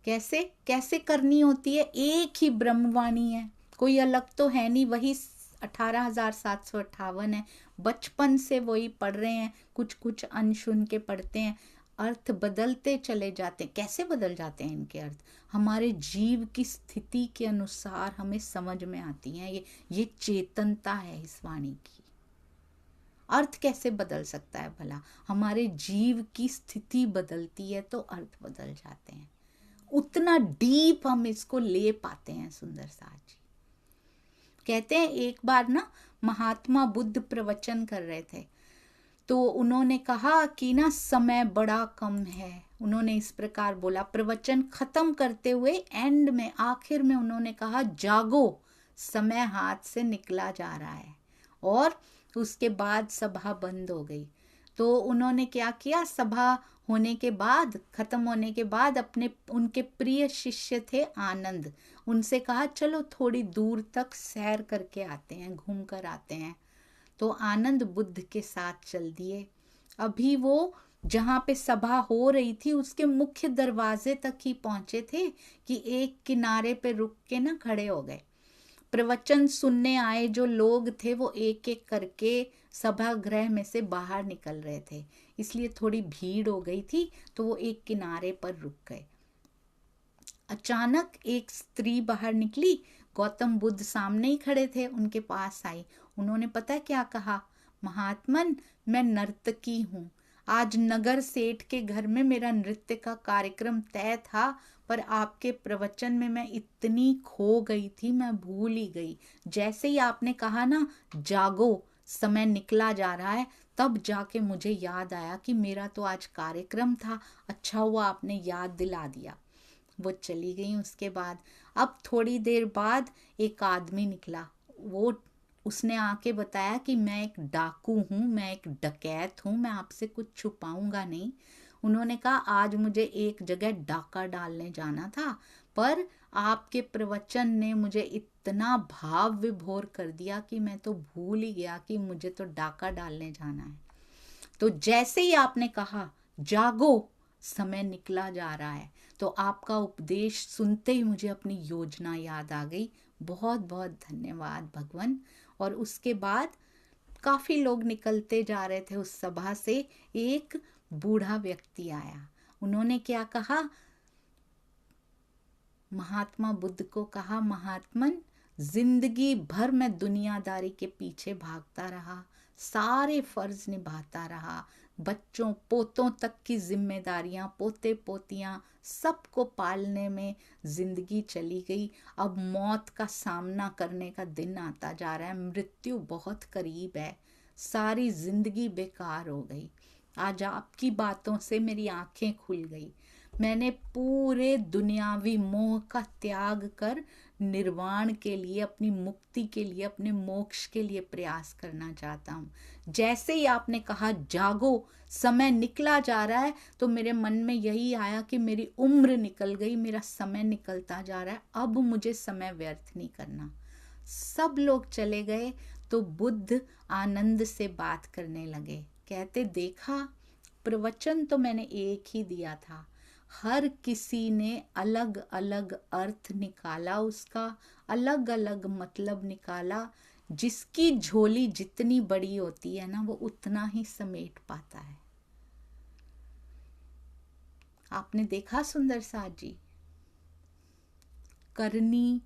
कैसे कैसे करनी होती है? एक ही ब्रह्मवाणी है, कोई अलग तो है नहीं, वही 18,758 है, बचपन से वही पढ़ रहे हैं, कुछ कुछ अंश सुन के पढ़ते हैं। अर्थ बदलते चले जाते। कैसे बदल जाते हैं इनके अर्थ? हमारे जीव की स्थिति के अनुसार हमें समझ में आती हैं। ये चेतनता है इस वाणी की। अर्थ कैसे बदल सकता है भला? हमारे जीव की स्थिति बदलती है तो अर्थ बदल जाते हैं। उतना डीप हम इसको ले पाते हैं। सुंदर साथ जी कहते हैं, एक बार ना महात्मा बुद्ध प्रवचन कर रहे थे, तो उन्होंने कहा कि ना समय बड़ा कम है। उन्होंने इस प्रकार बोला, प्रवचन खत्म करते हुए एंड में, आखिर में उन्होंने कहा, जागो, समय हाथ से निकला जा रहा है। और उसके बाद सभा बंद हो गई। तो उन्होंने क्या किया, सभा होने के बाद, खत्म होने के बाद, उनके प्रिय शिष्य थे आनंद, उनसे कहा चलो थोड़ी दूर तक सैर करके आते हैं, घूम कर आते हैं। तो आनंद बुद्ध के साथ चल दिए। अभी वो जहाँ पे सभा हो रही थी उसके मुख्य दरवाजे तक ही पहुंचे थे कि एक किनारे पे रुक के ना खड़े हो गए। प्रवचन सुनने आए जो लोग थे वो एक एक करके सभागृह में से बाहर निकल रहे थे, इसलिए थोड़ी भीड़ हो गई थी, तो वो एक किनारे पर रुक गए। अचानक एक स्त्री बाहर निकली, गौतम बुद्ध सामने ही खड़े थे, उनके पास आई। उन्होंने पता क्या कहा, महात्मन, मैं नर्तकी हूँ। आज नगर सेठ के घर में मेरा नृत्य का कार्यक्रम तय था, पर आपके प्रवचन में मैं इतनी खो गई थी, मैं भूल ही गई। जैसे ही आपने कहा ना, जागो, समय निकला जा रहा है, तब जाके मुझे याद आया कि मेरा तो आज कार्यक्रम था। अच्छा हुआ आपने याद दिला दिया। वो चली गई। उसके बाद अब थोड़ी देर बाद एक आदमी निकला। उसने आके बताया कि मैं एक डाकू हूँ, मैं एक डकैत हूँ, मैं आपसे कुछ छुपाऊंगा नहीं। उन्होंने कहा, आज मुझे एक जगह डाका डालने जाना था, पर आपके प्रवचन ने मुझे इतना भाव विभोर कर दिया कि मैं तो भूल ही गया कि मुझे तो डाका डालने जाना है। तो जैसे ही आपने कहा, जागो, समय निकला जा रहा है, तो आपका उपदेश सुनते ही मुझे अपनी योजना याद आ गई। बहुत बहुत धन्यवाद भगवान। और उसके बाद काफी लोग निकलते जा रहे थे उस सभा से। एक बूढ़ा व्यक्ति आया। उन्होंने क्या कहा, महात्मा बुद्ध को कहा, महात्मन, जिंदगी भर मैं दुनियादारी के पीछे भागता रहा, सारे फर्ज निभाता रहा, बच्चों पोतों तक की जिम्मेदारियां, पोते पोतियां सबको पालने में जिंदगी चली गई। अब मौत का सामना करने का दिन आता जा रहा है, मृत्यु बहुत करीब है, सारी जिंदगी बेकार हो गई। आज आपकी बातों से मेरी आंखें खुल गई। मैंने पूरे दुनियावी मोह का त्याग कर निर्वाण के लिए, अपनी मुक्ति के लिए, अपने मोक्ष के लिए प्रयास करना चाहता हूँ। जैसे ही आपने कहा, जागो, समय निकला जा रहा है, तो मेरे मन में यही आया कि मेरी उम्र निकल गई, मेरा समय निकलता जा रहा है, अब मुझे समय व्यर्थ नहीं करना। सब लोग चले गए तो बुद्ध आनंद से बात करने लगे। कहते, देखा, प्रवचन तो मैंने एक ही दिया था, हर किसी ने अलग अलग अर्थ निकाला, उसका अलग अलग मतलब निकाला। जिसकी झोली जितनी बड़ी होती है ना, वो उतना ही समेट पाता है। आपने देखा सुंदर साथ जी, करनी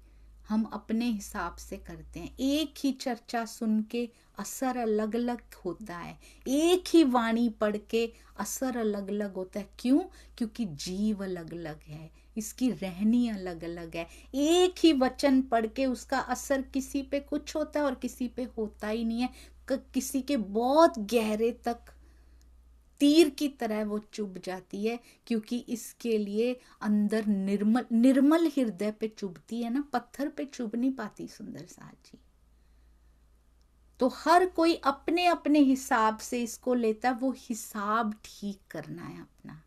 हम अपने हिसाब से करते हैं। एक ही चर्चा सुन के असर अलग अलग होता है, एक ही वाणी पढ़ के असर अलग अलग होता है। क्यों? क्योंकि जीव अलग अलग है, इसकी रहनी अलग अलग है। एक ही वचन पढ़ के उसका असर किसी पे कुछ होता है और किसी पे होता ही नहीं है। किसी के बहुत गहरे तक तीर की तरह वो चुभ जाती है, क्योंकि इसके लिए अंदर निर्मल हृदय पे चुभती है ना, पत्थर पे चुभ नहीं पाती। सुंदर साथ जी, तो हर कोई अपने अपने हिसाब से इसको लेता है। वो हिसाब ठीक करना है अपना।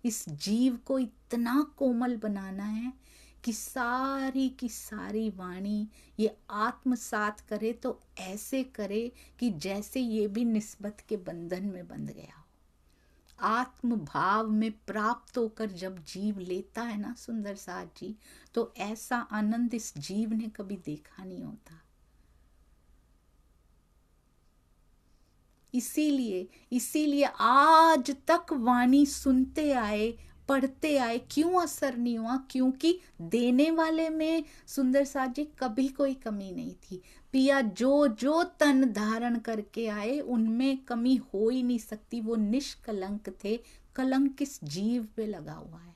इस जीव को इतना कोमल बनाना है कि सारी की सारी वाणी ये आत्मसात करे, तो ऐसे करे कि जैसे ये भी निस्बत के बंधन में बंध गया हो। आत्म भाव में प्राप्त होकर जब जीव लेता है ना सुंदर साथ जी, तो ऐसा आनंद इस जीव ने कभी देखा नहीं होता। इसीलिए इसीलिए आज तक वाणी सुनते आए, पढ़ते आए, क्यों असर नहीं हुआ? क्योंकि देने वाले में सुंदर साथ जी कभी कोई कमी नहीं थी। पिया जो जो तन धारण करके आए उनमें कमी हो ही नहीं सकती। वो निष्कलंक थे। कलंक किस जीव पे लगा हुआ है?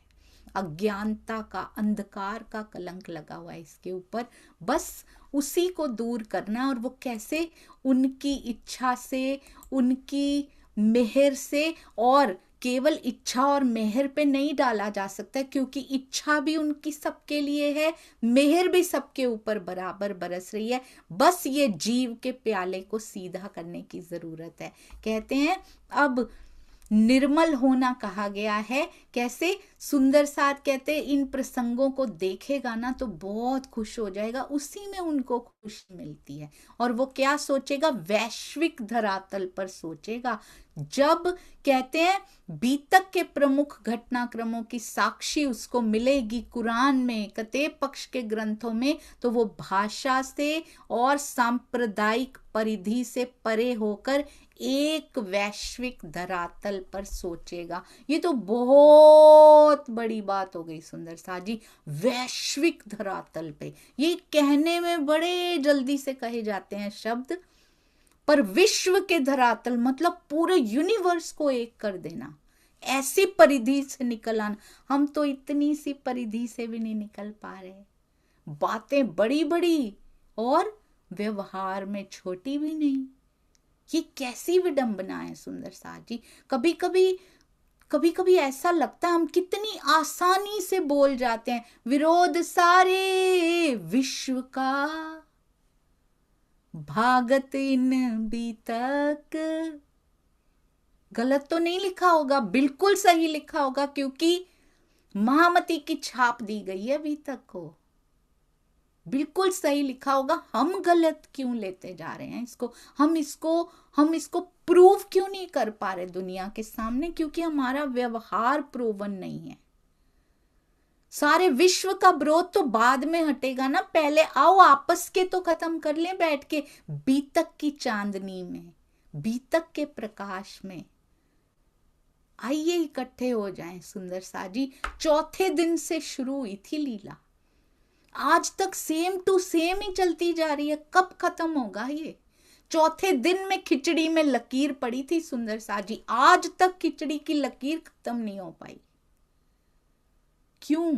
अज्ञानता का, अंधकार का कलंक लगा हुआ है इसके ऊपर। बस उसी को दूर करना। और वो कैसे? उनकी इच्छा से, उनकी मेहर से। और केवल इच्छा और मेहर पे नहीं डाला जा सकता, क्योंकि इच्छा भी उनकी सबके लिए है, मेहर भी सबके ऊपर बराबर बरस रही है। बस ये जीव के प्याले को सीधा करने की जरूरत है। कहते हैं अब निर्मल होना कहा गया है। कैसे? सुंदर साथ कहते इन प्रसंगों को देखेगा ना तो बहुत खुश हो जाएगा, उसी में उनको खुशी मिलती है। और वो क्या सोचेगा? वैश्विक धरातल पर सोचेगा। जब कहते हैं बीतक के प्रमुख घटनाक्रमों की साक्षी उसको मिलेगी कुरान में, कतेब पक्ष के ग्रंथों में, तो वो भाषा से और सांप्रदायिक परिधि से परे होकर एक वैश्विक धरातल पर सोचेगा। ये तो बहुत बड़ी बात हो गई सुंदर साथ जी। वैश्विक धरातल पे, ये कहने में बड़े जल्दी से कहे जाते हैं शब्द, पर विश्व के धरातल मतलब पूरे यूनिवर्स को एक कर देना, ऐसी परिधि से निकल आना। हम तो इतनी सी परिधि से भी नहीं निकल पा रहे। बातें बड़ी बड़ी और व्यवहार में छोटी भी नहीं। ये कैसी विडंबना है सुंदर साथ जी। कभी कभी ऐसा लगता है हम कितनी आसानी से बोल जाते हैं, विरोध सारे विश्व का, भागत इन बीतक। गलत तो नहीं लिखा होगा, बिल्कुल सही लिखा होगा, क्योंकि महामती की छाप दी गई है बीतक को। बिल्कुल सही लिखा होगा। हम गलत क्यों लेते जा रहे हैं इसको? हम इसको प्रूव क्यों नहीं कर पा रहे दुनिया के सामने? क्योंकि हमारा व्यवहार प्रूवन नहीं है। सारे विश्व का विरोध तो बाद में हटेगा ना, पहले आओ आपस के तो खत्म कर लें बैठ के, बीतक की चांदनी में, बीतक के प्रकाश में। आइए इकट्ठे हो जाएं सुंदर साथ जी। चौथे दिन से शुरू हुई थी लीला, आज तक सेम टू सेम ही चलती जा रही है। कब खत्म होगा ये? चौथे दिन में खिचड़ी में लकीर पड़ी थी सुंदर साथ जी, आज तक खिचड़ी की लकीर खत्म नहीं हो पाई। क्यों?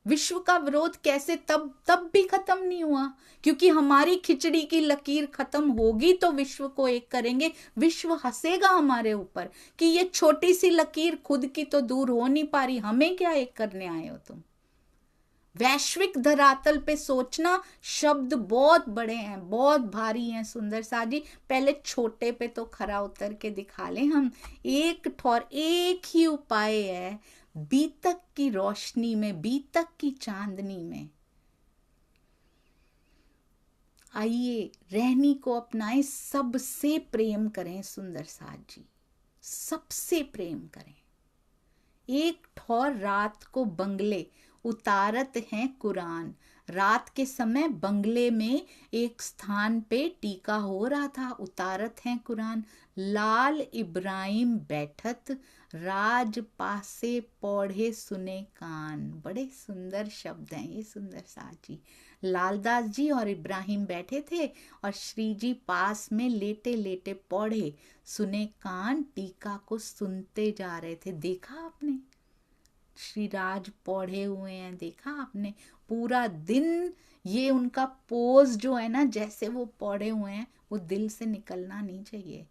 विश्व का विरोध कैसे तब भी खत्म नहीं हुआ? क्योंकि हमारी खिचड़ी की लकीर खत्म होगी तो विश्व को एक करेंगे। विश्व हंसेगा हमारे ऊपर कि ये छोटी सी लकीर खुद की तो दूर हो नहीं पा रही, हमें क्या एक करने आए हो तुम? वैश्विक धरातल पे सोचना, शब्द बहुत बड़े हैं, बहुत भारी हैं सुंदर साथ जी। पहले छोटे पे तो खरा उतर के दिखा लें हम। एक ही उपाय है, बीतक की रोशनी में, बीतक की चांदनी में आइए रहनी को अपनाएं, सबसे प्रेम करें सुंदर साथ जी, सबसे प्रेम करें। एक ठौर रात को बंगले उतारत हैं कुरान। रात के समय बंगले में एक स्थान पे टीका हो रहा था, उतारत हैं कुरान। लाल इब्राहिम बैठत, राज पासे पौढ़े सुने कान। बड़े सुंदर शब्द हैं ये सुंदर साथ जी। लालदास जी और इब्राहिम बैठे थे और श्री जी पास में लेटे लेटे पौढ़े सुने कान, टीका को सुनते जा रहे थे। देखा आपने? श्री राज पौढ़े हुए हैं, देखा आपने? पूरा दिन ये उनका पोज जो है ना, जैसे वो पौढ़े हुए हैं, वो दिल से निकलना नहीं चाहिए।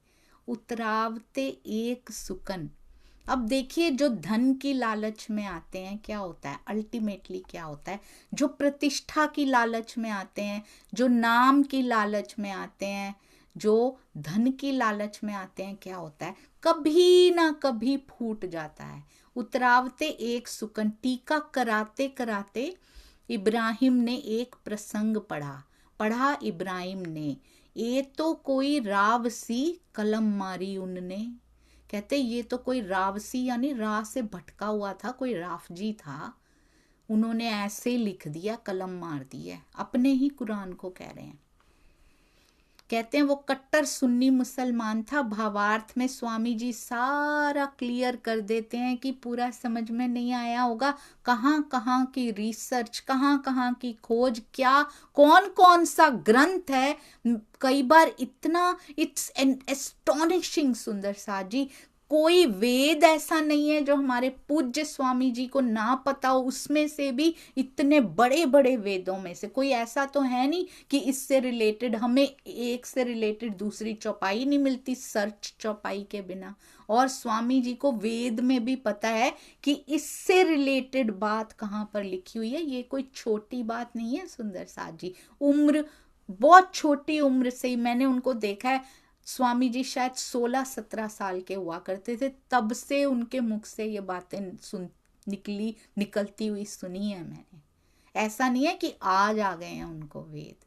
उतरावते एक सुकन। अब देखिए, जो धन की लालच में आते हैं क्या होता है? अल्टीमेटली क्या होता है? जो प्रतिष्ठा की लालच में आते हैं, जो नाम की लालच में आते हैं, जो धन की लालच में आते हैं, क्या होता है? कभी ना कभी फूट जाता है। उतरावते एक सुकन, टीका कराते कराते इब्राहिम ने एक प्रसंग पढ़ा इब्राहिम ने, ये तो कोई रावसी कलम मारी उनने। कहते ये तो कोई रावसी यानी राह से भटका हुआ था, कोई राफजी था, उन्होंने ऐसे लिख दिया, कलम मार दी है। अपने ही कुरान को कह रहे हैं। कहते हैं वो कट्टर सुन्नी मुसलमान था। भावार्थ में स्वामी जी सारा क्लियर कर देते हैं कि पूरा समझ में नहीं आया होगा, कहाँ कहाँ की रिसर्च, कहाँ कहाँ की खोज, क्या कौन कौन सा ग्रंथ है। कई बार इतना इट्स एन एस्टोनिशिंग सुंदर साथ जी, कोई वेद ऐसा नहीं है जो हमारे पूज्य स्वामी जी को ना पता हो। उसमें से भी इतने बड़े बड़े वेदों में से कोई ऐसा तो है नहीं कि इससे रिलेटेड हमें एक से रिलेटेड दूसरी चौपाई नहीं मिलती सर्च चौपाई के बिना। और स्वामी जी को वेद में भी पता है कि इससे रिलेटेड बात कहाँ पर लिखी हुई है। ये कोई छोटी बात नहीं है सुंदर साथ जी। उम्र बहुत छोटी उम्र से ही मैंने उनको देखा है। स्वामी जी शायद 16-17 साल के हुआ करते थे, तब से उनके मुख से ये बातें निकलती हुई सुनी है मैंने। ऐसा नहीं है कि आज आ गए हैं उनको वेद।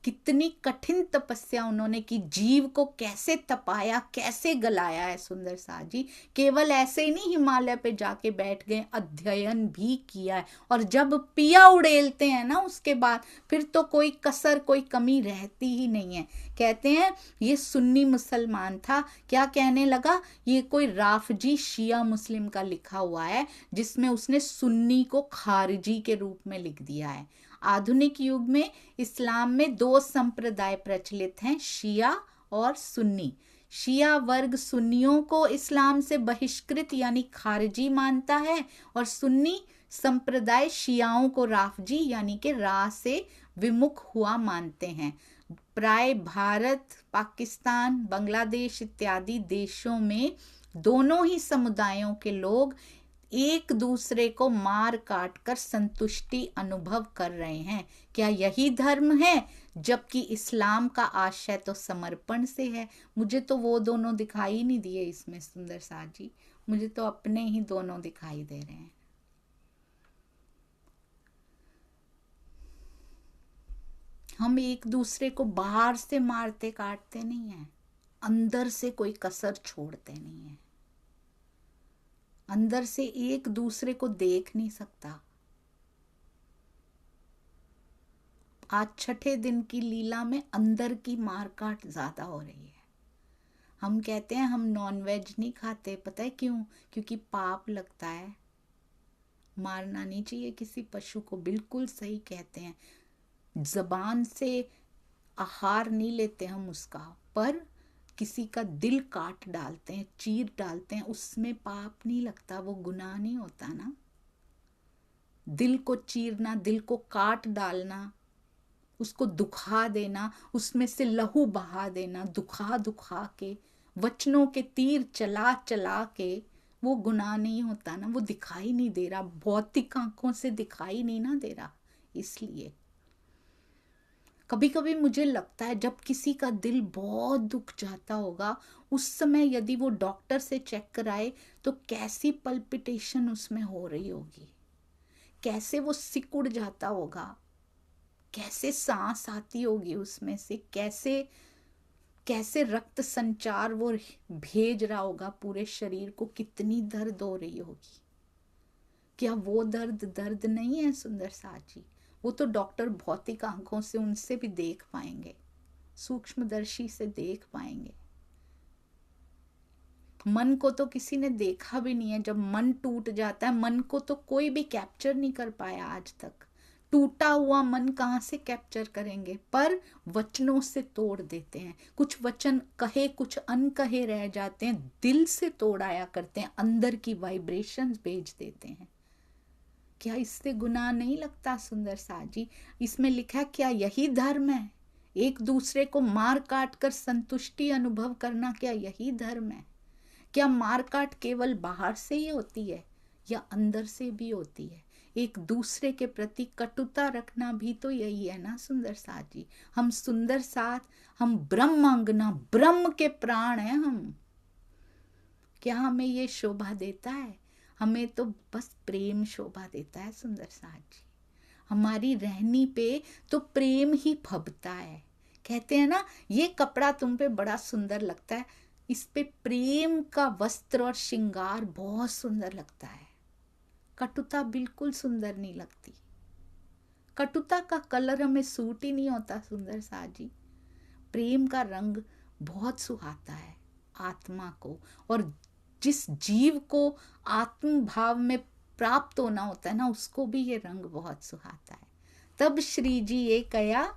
कितनी कठिन तपस्या उन्होंने की, जीव को कैसे तपाया, कैसे गलाया है सुंदर साथ जी। केवल ऐसे ही नहीं हिमालय पे जाके बैठ गए, अध्ययन भी किया है। और जब पिया उड़ेलते हैं ना उसके बाद फिर तो कोई कसर कोई कमी रहती ही नहीं है। कहते हैं ये सुन्नी मुसलमान था, क्या कहने लगा, ये कोई राफजी शिया मुस्लिम का लिखा हुआ है जिसमें उसने सुन्नी को खारजी के रूप में लिख दिया है। आधुनिक युग में इस्लाम में 2 संप्रदाय प्रचलित हैं, शिया और सुन्नी। शिया वर्ग सुन्नियों को इस्लाम से बहिष्कृत यानी खारजी मानता है, और सुन्नी संप्रदाय शियाओं को राफजी यानी कि राह से विमुख हुआ मानते हैं। प्राय भारत, पाकिस्तान, बांग्लादेश इत्यादि देशों में दोनों ही समुदायों के लोग एक दूसरे को मार काट कर संतुष्टि अनुभव कर रहे हैं। क्या यही धर्म है? जबकि इस्लाम का आशय तो समर्पण से है। मुझे तो वो दोनों दिखाई नहीं दिए इसमें सुंदर साथ जी, मुझे तो अपने ही दोनों दिखाई दे रहे हैं। हम एक दूसरे को बाहर से मारते काटते नहीं हैं, अंदर से कोई कसर छोड़ते नहीं हैं। अंदर से एक दूसरे को देख नहीं सकता। आज छठे दिन की लीला में अंदर की मारकाट ज्यादा हो रही है। हम कहते हैं हम नॉनवेज नहीं खाते, पता है क्यों? क्योंकि पाप लगता है, मारना नहीं चाहिए किसी पशु को। बिल्कुल सही कहते हैं। जबान से आहार नहीं लेते हम उसका, पर किसी का दिल काट डालते हैं, चीर डालते हैं, उसमें पाप नहीं लगता, वो गुनाह नहीं होता ना। दिल को चीरना, दिल को काट डालना, उसको दुखा देना, उसमें से लहू बहा देना, दुखा दुखा के, वचनों के तीर चला चला के, वो गुनाह नहीं होता ना। वो दिखाई नहीं दे रहा, भौतिक आंखों से दिखाई नहीं ना दे रहा। इसलिए कभी कभी मुझे लगता है जब किसी का दिल बहुत दुख जाता होगा, उस समय यदि वो डॉक्टर से चेक कराए तो कैसी पल्पिटेशन उसमें हो रही होगी, कैसे वो सिकुड़ जाता होगा, कैसे सांस आती होगी उसमें से, कैसे कैसे रक्त संचार वो भेज रहा होगा पूरे शरीर को, कितनी दर्द हो रही होगी। क्या वो दर्द दर्द नहीं है सुंदर साथ जी? वो तो डॉक्टर भौतिक आंखों से उनसे भी देख पाएंगे, सूक्ष्मदर्शी से देख पाएंगे। मन को तो किसी ने देखा भी नहीं है। जब मन टूट जाता है, मन को तो कोई भी कैप्चर नहीं कर पाया आज तक। टूटा हुआ मन कहाँ से कैप्चर करेंगे? पर वचनों से तोड़ देते हैं। कुछ वचन कहे कुछ अनकहे रह जाते हैं, दिल से तोड़ाया करते हैं, अंदर की वाइब्रेशंस भेज देते हैं। क्या इससे गुनाह नहीं लगता सुंदर साथ जी? इसमें लिखा, क्या यही धर्म है? एक दूसरे को मार काट कर संतुष्टि अनुभव करना, क्या यही धर्म है? क्या मार काट केवल बाहर से ही होती है या अंदर से भी होती है? एक दूसरे के प्रति कटुता रखना भी तो यही है ना सुंदर साथ जी। हम सुंदर साथ, हम ब्रह्मांगना, ब्रह्म के प्राण हैं हम। क्या हमें ये शोभा देता है? हमें तो बस प्रेम शोभा देता है सुंदर साथ जी। हमारी रहनी पे तो प्रेम ही फबता है। कहते हैं ना, ये कपड़ा तुम पे बड़ा सुंदर लगता है, इस पे प्रेम का वस्त्र और श्रृंगार बहुत सुंदर लगता है। कटुता बिल्कुल सुंदर नहीं लगती। कटुता का कलर हमें सूट ही नहीं होता सुंदर साथ जी। प्रेम का रंग बहुत सुहाता है आत्मा को, और जिस जीव को आत्म भाव में प्राप्त होना होता है ना, उसको भी ये रंग बहुत सुहाता है। तब श्री जी ये कया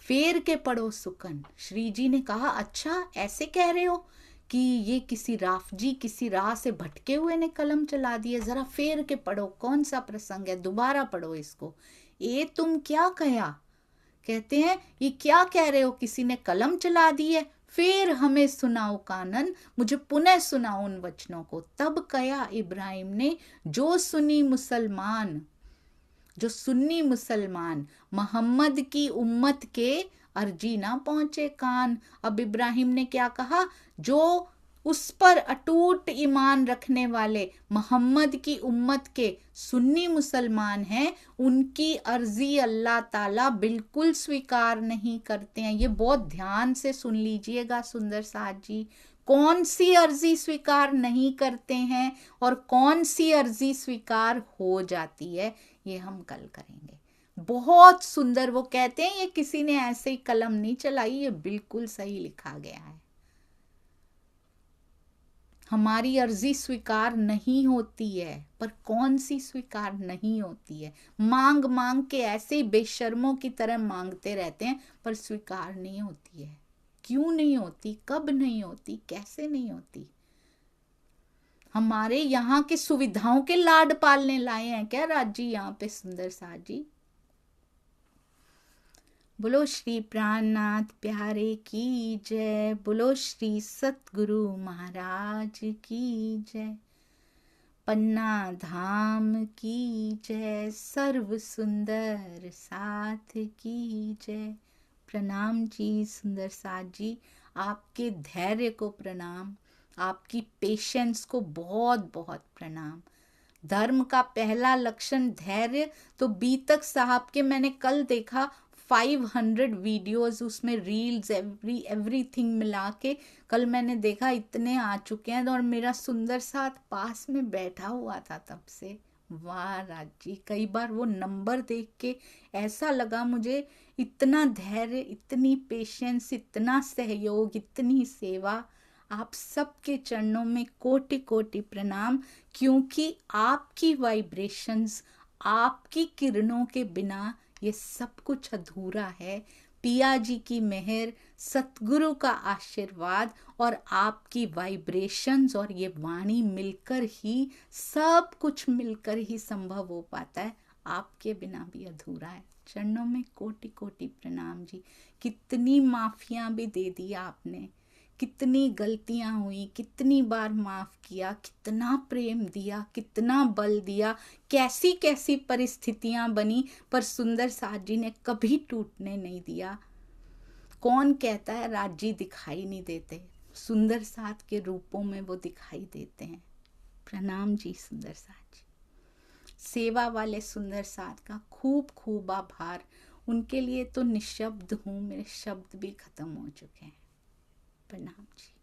फेर के पढ़ो सुकन। श्री जी ने कहा, अच्छा ऐसे कह रहे हो कि ये किसी राफजी किसी राह से भटके हुए ने कलम चला दिए, जरा फेर के पढ़ो, कौन सा प्रसंग है, दोबारा पढ़ो इसको। ये तुम क्या कहा? कहते हैं ये क्या कह रहे हो, किसी ने कलम चला दी है, फिर हमें सुनाओ कानन, मुझे पुनः सुनाओ उन वचनों को। तब कया इब्राहिम ने, जो सुन्नी मुसलमान मोहम्मद की उम्मत के अर्जी ना पहुंचे कान। अब इब्राहिम ने क्या कहा, जो उस पर अटूट ईमान रखने वाले मोहम्मद की उम्मत के सुन्नी मुसलमान हैं, उनकी अर्जी अल्लाह ताला बिल्कुल स्वीकार नहीं करते हैं। ये बहुत ध्यान से सुन लीजिएगा सुंदर साथ जी, कौन सी अर्जी स्वीकार नहीं करते हैं और कौन सी अर्जी स्वीकार हो जाती है, ये हम कल करेंगे। बहुत सुंदर, वो कहते हैं ये किसी ने ऐसे ही कलम नहीं चलाई, ये बिल्कुल सही लिखा गया है। हमारी अर्जी स्वीकार नहीं होती है, पर कौन सी स्वीकार नहीं होती है? मांग मांग के ऐसे ही बेशर्मों की तरह मांगते रहते हैं, पर स्वीकार नहीं होती है। क्यों नहीं होती, कब नहीं होती, कैसे नहीं होती? हमारे यहाँ के सुविधाओं के लाड पालने लाए हैं क्या राज जी यहाँ पे सुंदर साथ जी? बोलो श्री प्राणनाथ प्यारे की जय, बोलो श्री सतगुरु महाराज की जय, पन्ना धाम की जय, सर्व सुंदर साथ की जय। प्रणाम जी सुंदर साथ जी, आपके धैर्य को प्रणाम, आपकी पेशेंस को बहुत बहुत प्रणाम। धर्म का पहला लक्षण धैर्य, तो बीतक साहब के मैंने कल देखा 500 वीडियोस, उसमें रील्स एवरीथिंग मिला के कल मैंने देखा इतने आ चुके हैं, और मेरा सुंदर साथ पास में बैठा हुआ था तब से। वाह राज जी, कई बार वो नंबर देख के ऐसा लगा मुझे, इतना धैर्य, इतनी पेशेंस, इतना सहयोग, इतनी सेवा। आप सबके चरणों में कोटि कोटि प्रणाम, क्योंकि आपकी वाइब्रेशंस, आपकी किरणों के बिना ये सब कुछ अधूरा है। पिया जी की मेहर, सतगुरु का आशीर्वाद और आपकी वाइब्रेशंस और ये वाणी मिलकर ही, सब कुछ मिलकर ही संभव हो पाता है। आपके बिना भी अधूरा है। चरणों में कोटि कोटि प्रणाम जी। कितनी माफियां भी दे दी आपने, कितनी गलतियां हुई, कितनी बार माफ किया, कितना प्रेम दिया, कितना बल दिया, कैसी कैसी परिस्थितियां बनी, पर सुंदर साथ जी ने कभी टूटने नहीं दिया। कौन कहता है राज जी दिखाई नहीं देते? सुंदर साथ के रूपों में वो दिखाई देते हैं। प्रणाम जी सुंदर साथ जी। सेवा वाले सुंदर साथ का खूब खूब आभार। उनके लिए तो निशब्द हूँ, मेरे शब्द भी खत्म हो चुके हैं। प्रणाम जी।